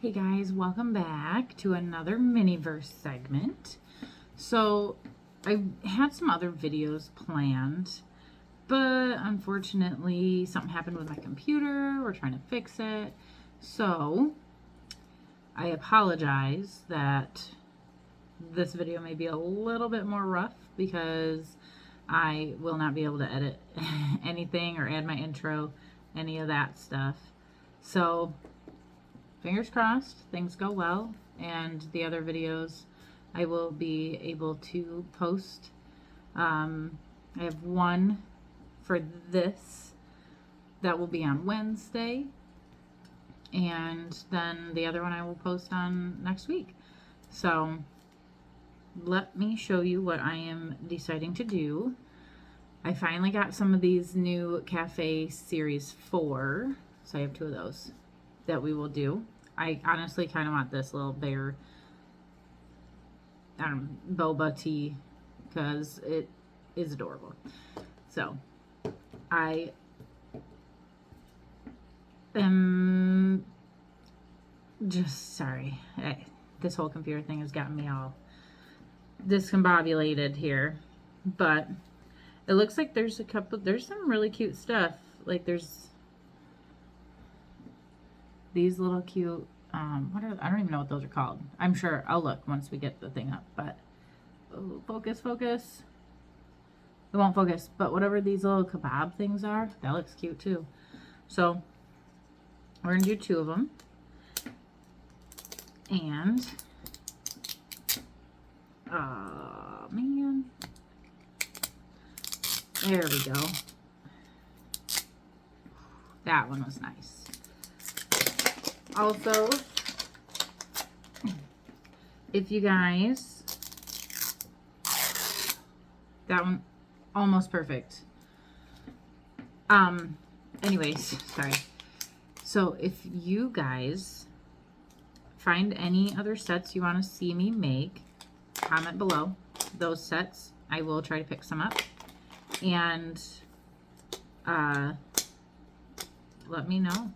Hey guys, welcome back to another Miniverse segment. So I had some other videos planned, but unfortunately something happened with my computer. We're trying to fix it. So I apologize that this video may be a little bit more rough because I will not be able to edit anything or add my intro, any of that stuff. So fingers crossed things go well, and the other videos I will be able to post. I have one for this that will be on Wednesday, and then the other one I will post on next week. So let me show you what I am deciding to do. I finally got some of these new Cafe Series 4, so I have 2 of those that we will do. I honestly kind of want this little bear boba tea because it is adorable. So I am just sorry. This whole computer thing has gotten me all discombobulated here, but it looks like there's some really cute stuff. Like there's these little cute, I don't even know what those are called. I'm sure I'll look once we get the thing up, but oh, focus. It won't focus, but whatever these little kebab things are, that looks cute too. So we're gonna do 2 of them. And, oh man, there we go. That one was nice. Also, if you guys, that one almost perfect. Anyways, sorry. So if you guys find any other sets you want to see me make, comment below those sets. I will try to pick some up, and let me know.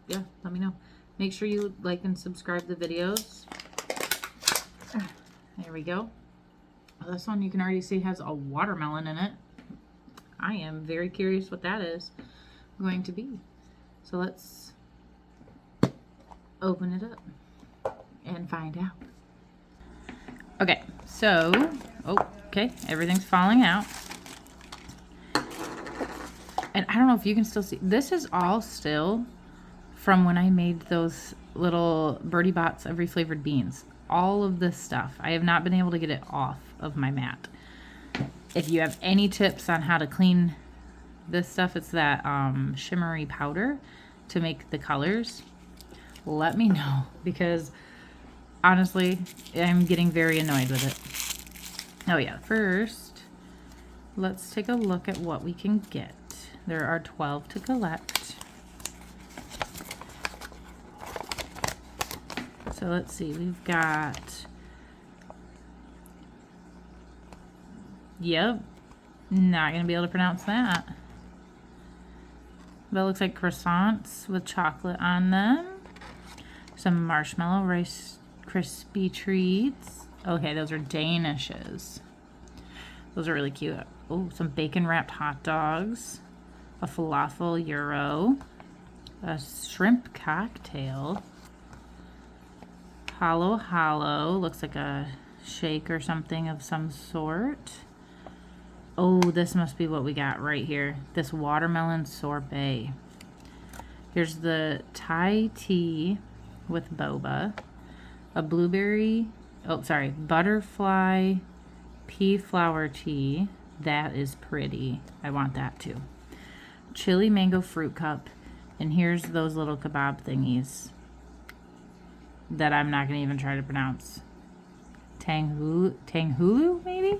Yeah, let me know. Make sure you like and subscribe the videos. There we go. Well, this one you can already see has a watermelon in it. I am very curious what that is going to be. So let's open it up and find out. Okay, so, okay, everything's falling out. And I don't know if you can still see, this is all still from when I made those little Birdie Bots every flavored beans. All of this stuff, I have not been able to get it off of my mat. If you have any tips on how to clean this stuff, it's that shimmery powder to make the colors, let me know, because honestly, I'm getting very annoyed with it. Oh yeah, first, let's take a look at what we can get. There are 12 to collect. So let's see, we've got, yep, not going to be able to pronounce that. That looks like croissants with chocolate on them. Some marshmallow Rice Krispie treats. Okay, those are Danishes. Those are really cute. Oh, some bacon wrapped hot dogs. A falafel gyro. A shrimp cocktail. Hollow. Looks like a shake or something of some sort. Oh, this must be what we got right here. This watermelon sorbet. Here's the Thai tea with boba. A blueberry, butterfly pea flower tea. That is pretty. I want that too. Chili mango fruit cup. And here's those little kebab thingies that I'm not going to even try to pronounce. Tanghulu, maybe?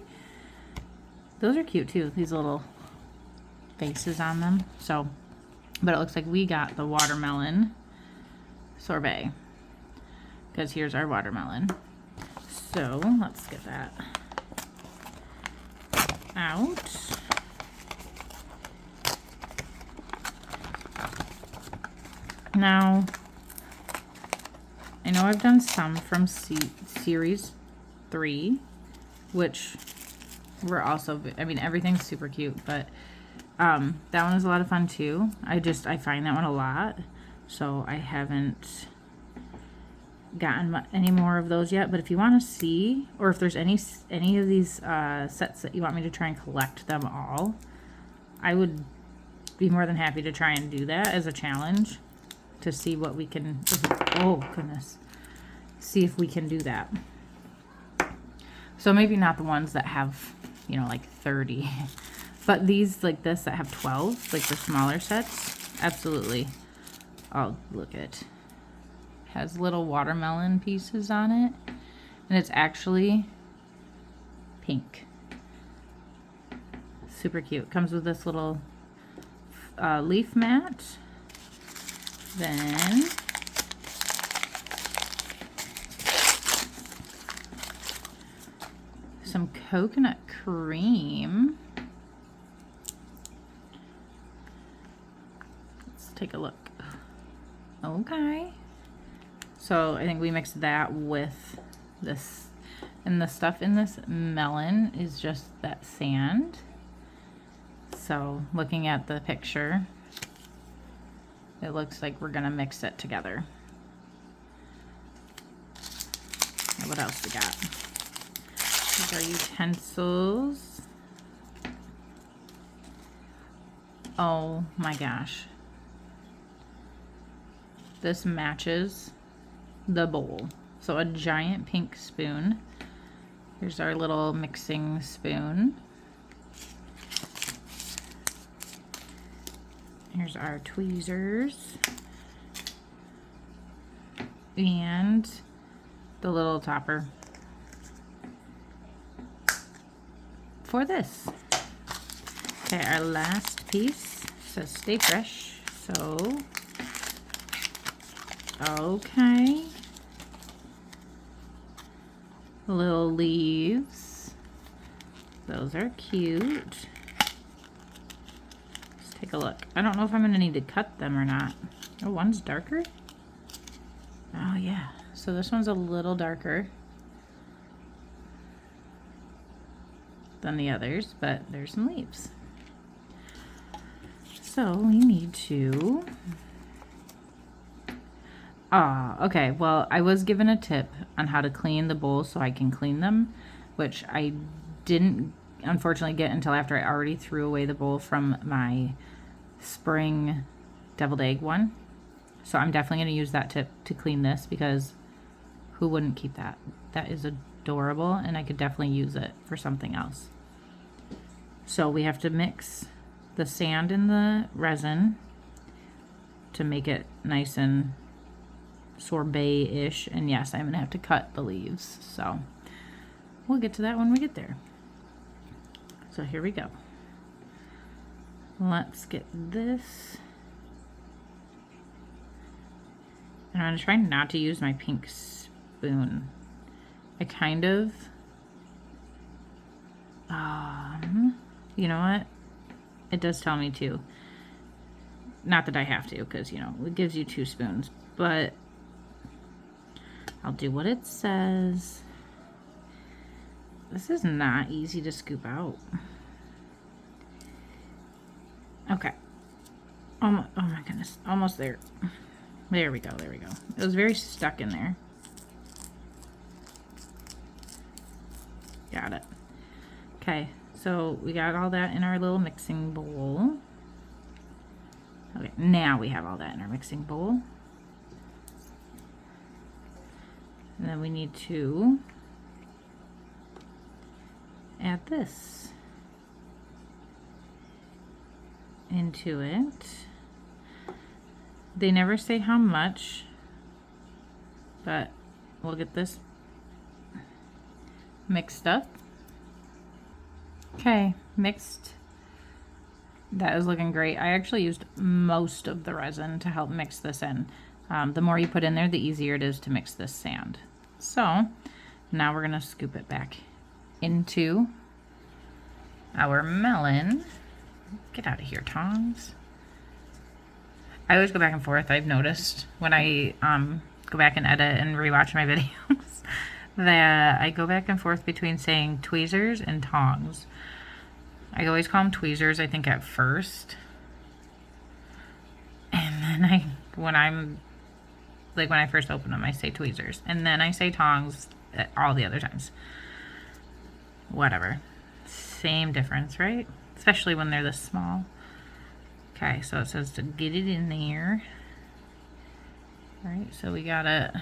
Those are cute too, these little faces on them. So, but it looks like we got the watermelon sorbet, because here's our watermelon. So, let's get that out. Now, I know I've done some from series 3, which were also, I mean, everything's super cute, but that one is a lot of fun too. I find that one a lot, so I haven't gotten any more of those yet. But if you want to see, or if there's any of these sets that you want me to try and collect them all, I would be more than happy to try and do that as a challenge to see what we can, oh goodness, see if we can do that. So maybe not the ones that have, you know, like 30, but these like this that have 12, like the smaller sets, absolutely. Oh, look at, has little watermelon pieces on it, and it's actually pink. Super cute. Comes with this little leaf mat. Then some coconut cream. Let's take a look. Okay. So I think we mixed that with this, and the stuff in this melon is just that sand. So looking at the picture, it looks like we're gonna mix it together. Now what else we got? These are utensils. Oh my gosh. This matches the bowl. So a giant pink spoon. Here's our little mixing spoon. Here's our tweezers. And the little topper for this. Okay, our last piece says stay fresh. So, okay. Little leaves. Those are cute. Let's take a look. I don't know if I'm going to need to cut them or not. Oh, one's darker? Oh, yeah. So this one's a little darker than the others, but there's some leaves. So we need to... okay, well, I was given a tip on how to clean the bowls so I can clean them, which I didn't unfortunately get until after I already threw away the bowl from my spring deviled egg one. So I'm definitely going to use that tip to clean this, because who wouldn't keep that? That is adorable, and I could definitely use it for something else. So we have to mix the sand and the resin to make it nice and sorbet-ish, and yes, I'm gonna have to cut the leaves, so we'll get to that when we get there. So here we go. Let's get this, and I'm gonna try not to use my pink spoon. I kind of you know what, it does tell me to, not that I have to, because you know it gives you 2 spoons, but I'll do what it says. This is not easy to scoop out. Okay. Oh my goodness. Almost there. There we go. There we go. It was very stuck in there. Got it. Okay. So we got all that in our little mixing bowl. Okay. Now we have all that in our mixing bowl. And then we need to add this into it. They never say how much, but we'll get this mixed up. Okay, mixed. That is looking great. I actually used most of the resin to help mix this in. The more you put in there, the easier it is to mix this sand. So now we're gonna scoop it back into our melon. Get out of here, tongs. I always go back and forth. I've noticed when I go back and edit and rewatch my videos, that I go back and forth between saying tweezers and tongs. I always call them tweezers, I think, at first. And then when I first open them, I say tweezers. And then I say tongs all the other times. Whatever. Same difference, right? Especially when they're this small. Okay, so it says to get it in there. All right, so we got it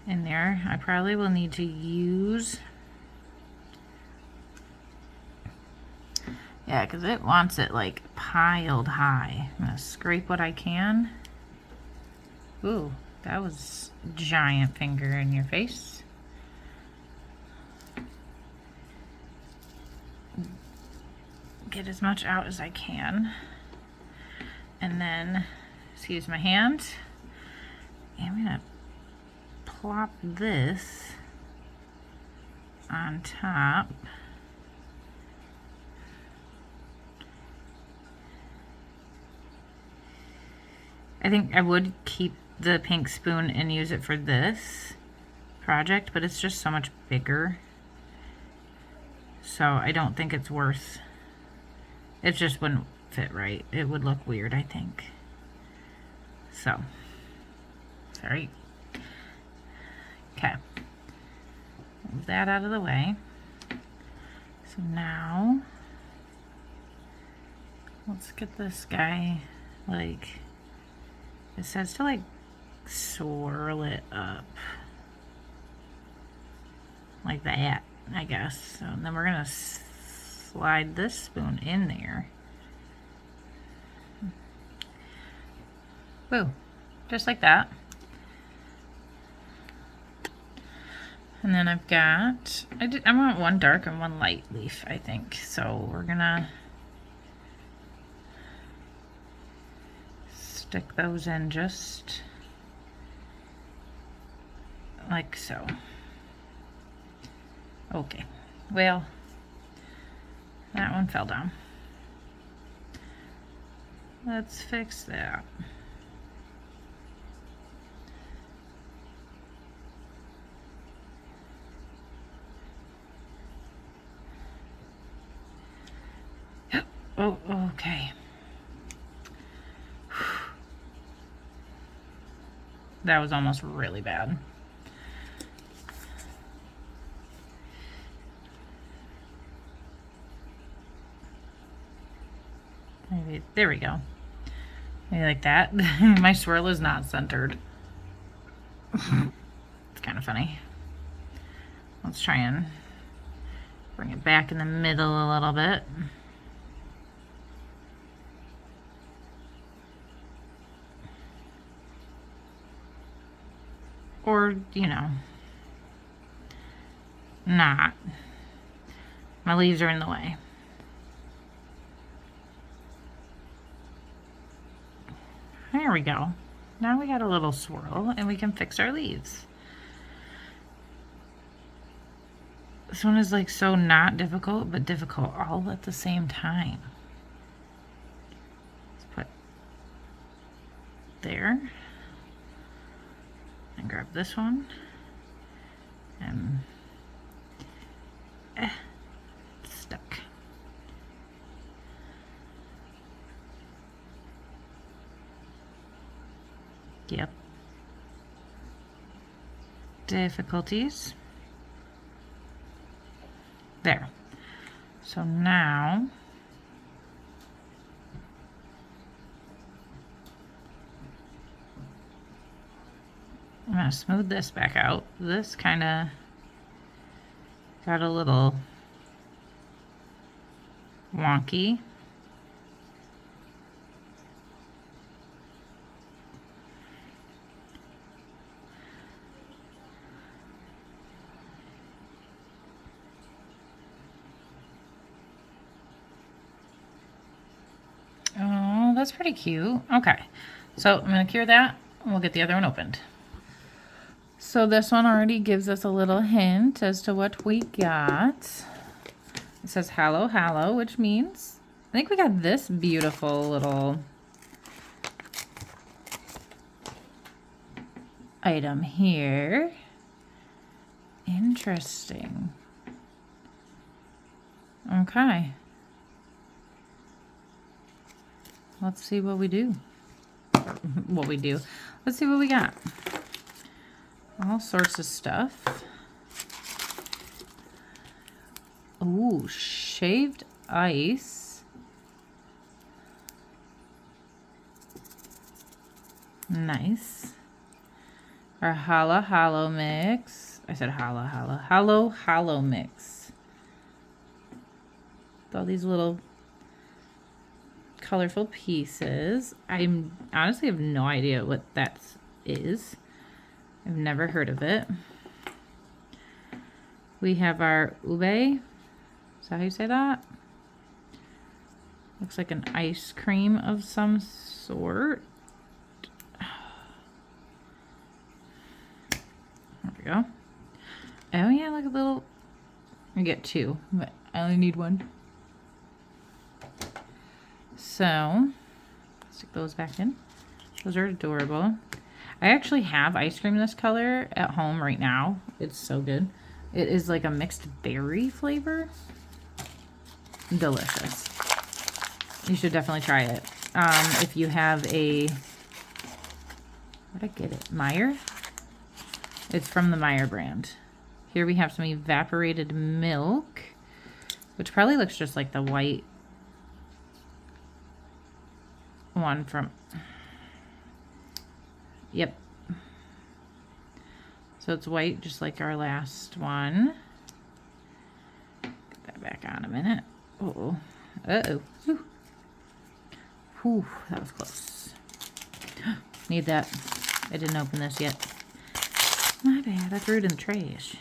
in there. I probably will need to use, yeah, because it wants it like piled high. I'm gonna scrape what I can. Ooh, that was a giant finger in your face. Get as much out as I can. And then, excuse my hand. And I'm gonna plop this on top. I think I would keep the pink spoon and use it for this project, but it's just so much bigger. So I don't think it's worth, it just wouldn't fit right. It would look weird, I think. So, sorry. Okay. Move that out of the way. So now, let's get this guy, like, it says to like swirl it up. Like that, I guess. So then we're gonna slide this spoon in there. Woo, just like that. And then I've got, I want one dark and one light leaf, I think. So we're gonna stick those in just like so. Okay, well, that one fell down. Let's fix that. Oh, okay. That was almost really bad. Maybe, there we go. Maybe like that. My swirl is not centered. It's kind of funny. Let's try and bring it back in the middle a little bit. Or, you know, not. My leaves are in the way. There we go. Now we got a little swirl and we can fix our leaves. This one is like so not difficult, but difficult all at the same time. Let's put there. And grab this one. And it's stuck. Yep. Difficulties. There. So now I'm going to smooth this back out. This kind of got a little wonky. Oh, that's pretty cute. Okay, so I'm going to cure that and we'll get the other one opened. So this one already gives us a little hint as to what we got. It says Hallow Hallow, which means I think we got this beautiful little item here. Interesting. Okay. Let's see what we do. Let's see what we got. All sorts of stuff. Ooh, shaved ice. Nice. Our hollow mix. I said hollow mix. With all these little colorful pieces. I honestly have no idea what that is. I've never heard of it. We have our ube. Is that how you say that? Looks like an ice cream of some sort. There we go. Oh yeah, like a little. I get two, but I only need one. So, stick those back in. Those are adorable. I actually have ice cream this color at home right now. It's so good. It is like a mixed berry flavor. Delicious. You should definitely try it. If you have a, where'd I get it? Meyer? It's from the Meyer brand. Here we have some evaporated milk, which probably looks just like the white one from, yep. So it's white, just like our last one. Get that back on a minute. Uh-oh. Uh-oh. Whew. Whew, that was close. Need that. I didn't open this yet. My bad, I threw it in the trash.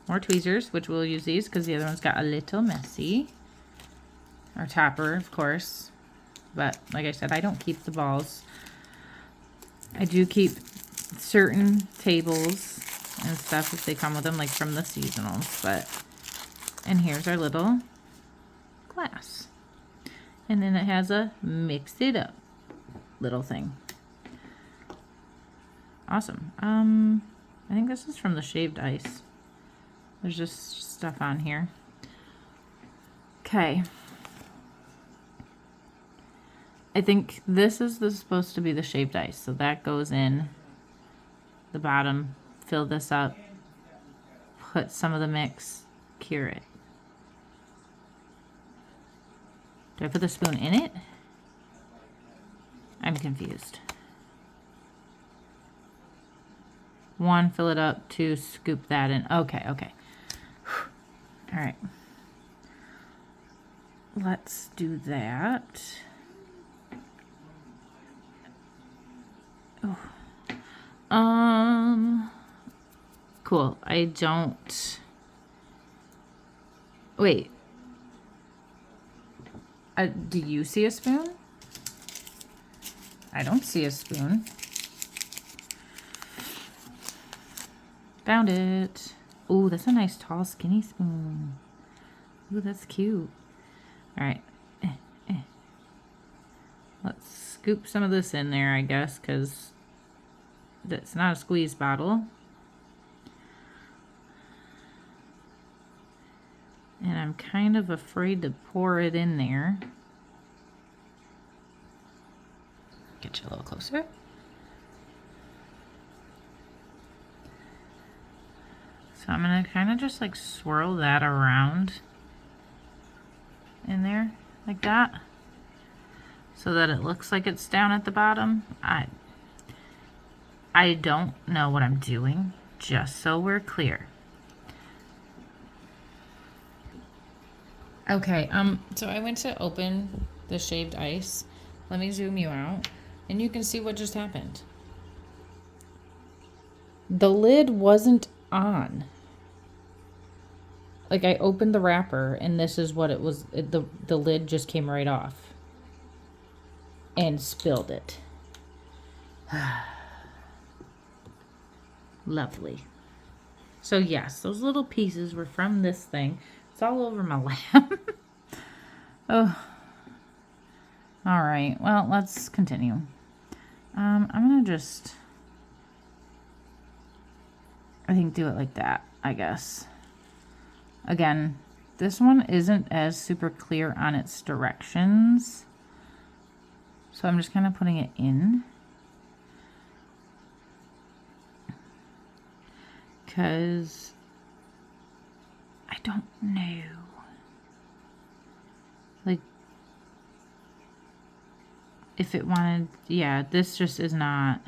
More tweezers, which we'll use these because the other one's got a little messy. Our topper, of course. But like I said, I don't keep the balls. I do keep certain tables and stuff if they come with them, like from the seasonals. But, and here's our little glass. And then it has a mix it up little thing. Awesome. I think this is from the shaved ice. There's just stuff on here. Okay. I think this is supposed to be the shaved ice. So that goes in the bottom. Fill this up. Put some of the mix. Cure it. Do I put the spoon in it? I'm confused. 1, fill it up. 2, scoop that in. Okay, okay. All right. Let's do that. Oh. Cool. I don't. Wait. Do you see a spoon? I don't see a spoon. Found it. Oh, that's a nice tall skinny spoon. Ooh, that's cute. All right. Let's scoop some of this in there, I guess, because that's not a squeeze bottle. And I'm kind of afraid to pour it in there. Get you a little closer. So I'm going to kind of just like swirl that around in there like that so that it looks like it's down at the bottom. I don't know what I'm doing, just so we're clear. Okay, so I went to open the shaved ice. Let me zoom you out and you can see what just happened. The lid wasn't on. Like I opened the wrapper and this is what it was. The lid just came right off and spilled it. Lovely. So yes, those little pieces were from this thing. It's all over my lap. Oh. All right. Well, let's continue. I'm gonna just, I think, do it like that, I guess. Again, this one isn't as super clear on its directions, so I'm just kind of putting it in. Because I don't know. Like, if it wanted, yeah, this just is not.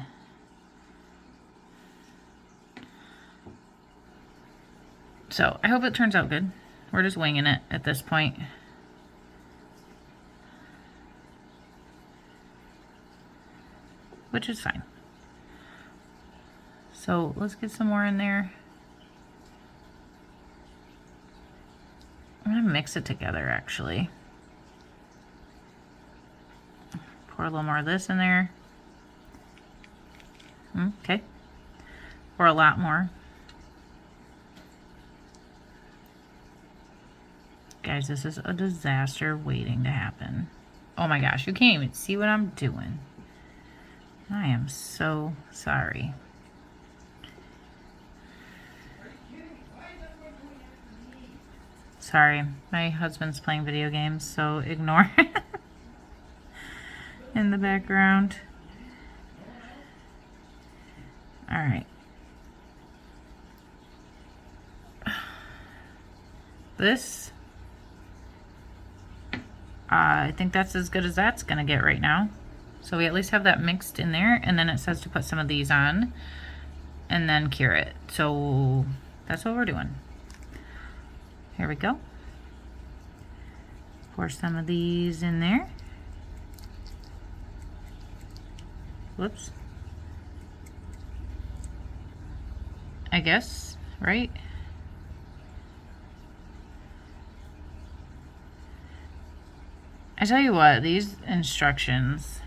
So I hope it turns out good. We're just winging it at this point. Which is fine. So let's get some more in there. I'm gonna mix it together actually. Pour a little more of this in there. Okay. Pour a lot more. Guys, this is a disaster waiting to happen. Oh my gosh, you can't even see what I'm doing. I am so sorry. Sorry, my husband's playing video games, so ignore it in the background. All right. This, I think that's as good as that's gonna get right now. So we at least have that mixed in there, and then it says to put some of these on and then cure it. So that's what we're doing. Here we go. Pour some of these in there. Whoops. I guess, right? I tell you what, these instructions.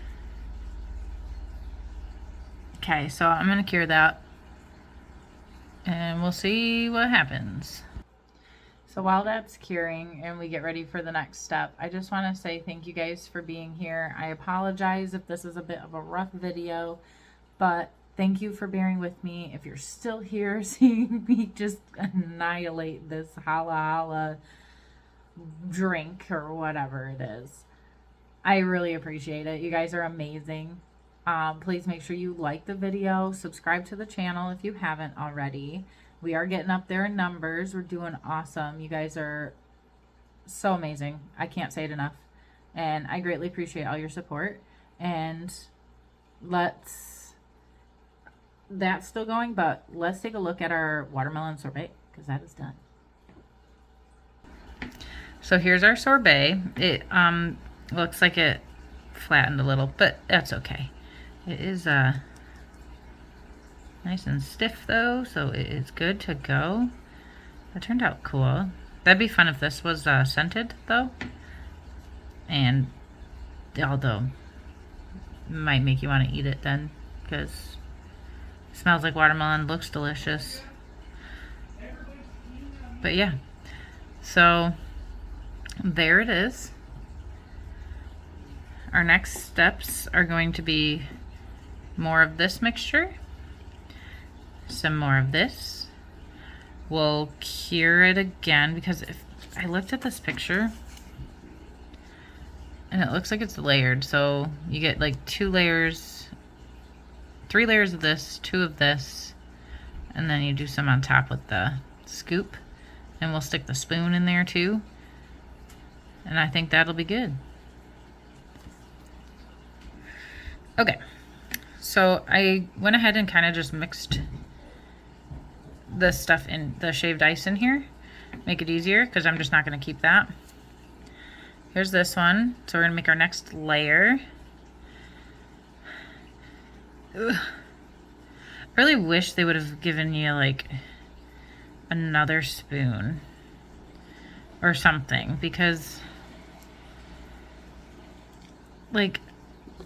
Okay, so I'm gonna cure that and we'll see what happens. So while that's curing and we get ready for the next step, I just want to say thank you guys for being here. I apologize if this is a bit of a rough video, but thank you for bearing with me. If you're still here seeing me just annihilate this holla holla drink or whatever it is, I really appreciate it. You guys are amazing. Please make sure you like the video, subscribe to the channel if you haven't already. We are getting up there in numbers. We're doing awesome. You guys are so amazing. I can't say it enough. And I greatly appreciate all your support. And that's still going, but let's take a look at our watermelon sorbet because that is done. So here's our sorbet. It looks like it flattened a little, but that's okay. It is nice and stiff though, so it is good to go. That turned out cool. That'd be fun if this was scented though. And although might make you want to eat it then, because it smells like watermelon, looks delicious. But yeah, so there it is. Our next steps are going to be more of this mixture, some more of this. We'll cure it again because if I looked at this picture and it looks like it's layered, so you get like 2 layers, 3 layers of this, 2 of this, and then you do some on top with the scoop, and we'll stick the spoon in there too, and I think that'll be good. Okay, so I went ahead and kind of just mixed the stuff in the shaved ice in here, make it easier because I'm just not going to keep that. Here's this one, so we're going to make our next layer. Ugh. I really wish they would have given you like another spoon or something, because like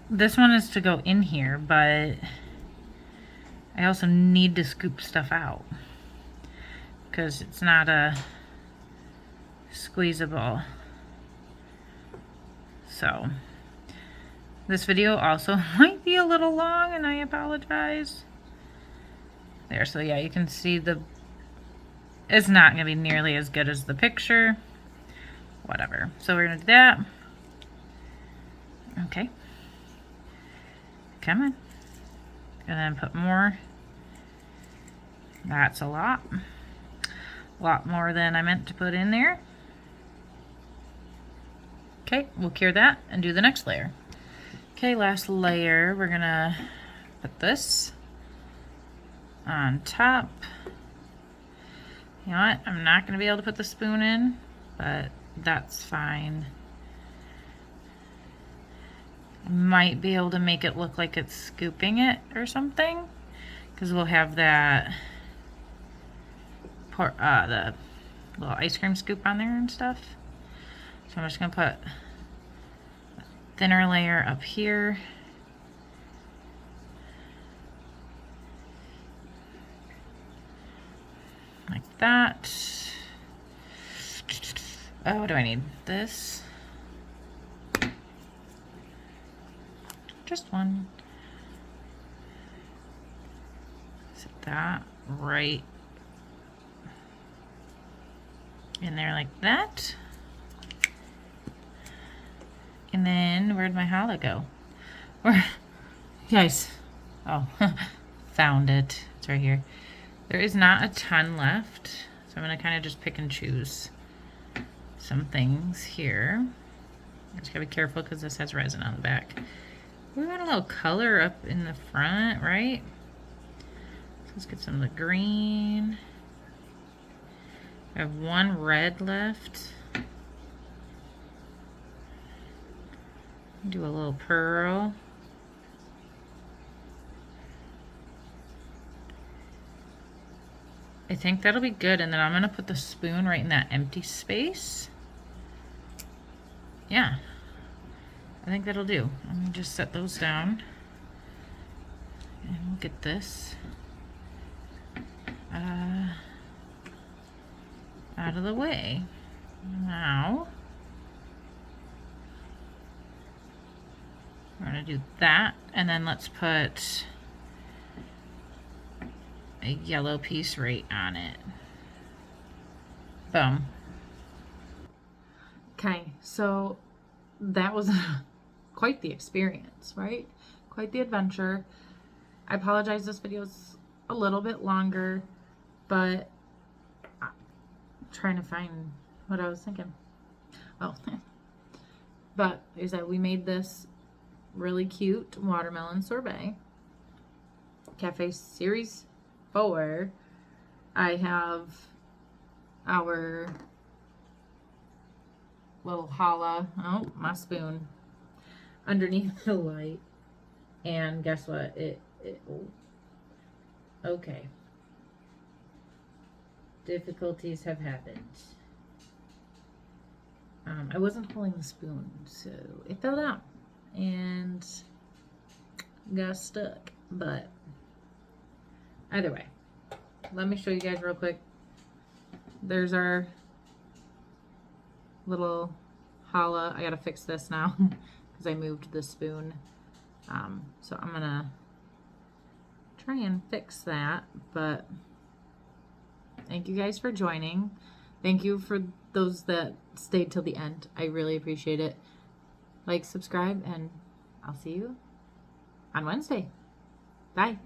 this one is to go in here, but I also need to scoop stuff out because it's not a squeezable. So This video also might be a little long, and I apologize. There, so yeah, you can see it's not going to be nearly as good as the picture. Whatever. So we're going to do that. Okay. Come on. And then put more. That's a lot. A lot more than I meant to put in there. Okay, we'll cure that and do the next layer. Okay, last layer, we're gonna put this on top. You know what? I'm not gonna be able to put the spoon in, but that's fine. I might be able to make it look like it's scooping it or something, because we'll have that the little ice cream scoop on there and stuff. So I'm just gonna put a thinner layer up here. Like that. Oh, what do I need? This. Just one. Set that right in there like that. And then where'd my challah go? Where, guys? Oh, found it. It's right here. There is not a ton left, so I'm gonna kind of just pick and choose some things here. Just gotta be careful because this has resin on the back. We want a little color up in the front, right? So let's get some of the green. I have one red left. Do a little pearl. I think that'll be good, and then I'm gonna put the spoon right in that empty space. Yeah, I think that'll do. Let me just set those down. And we'll get this out of the way. Now, we're gonna do that, and then let's put a yellow piece right on it. Boom. Okay, so that was quite the experience, right? Quite the adventure. I apologize, this video is a little bit longer, but I'm trying to find what I was thinking. Oh, but is that we made this really cute watermelon sorbet. Cafe Series 4. I have our little challah, oh, my spoon, underneath the light. And guess what? Okay. Difficulties have happened. I wasn't holding the spoon, so it fell down and got stuck. But either way, let me show you guys real quick. There's our little challah. I gotta fix this now because I moved the spoon. So I'm gonna try and fix that, but thank you guys for joining. Thank you for those that stayed till the end. I really appreciate it. Like, subscribe, and I'll see you on Wednesday. Bye.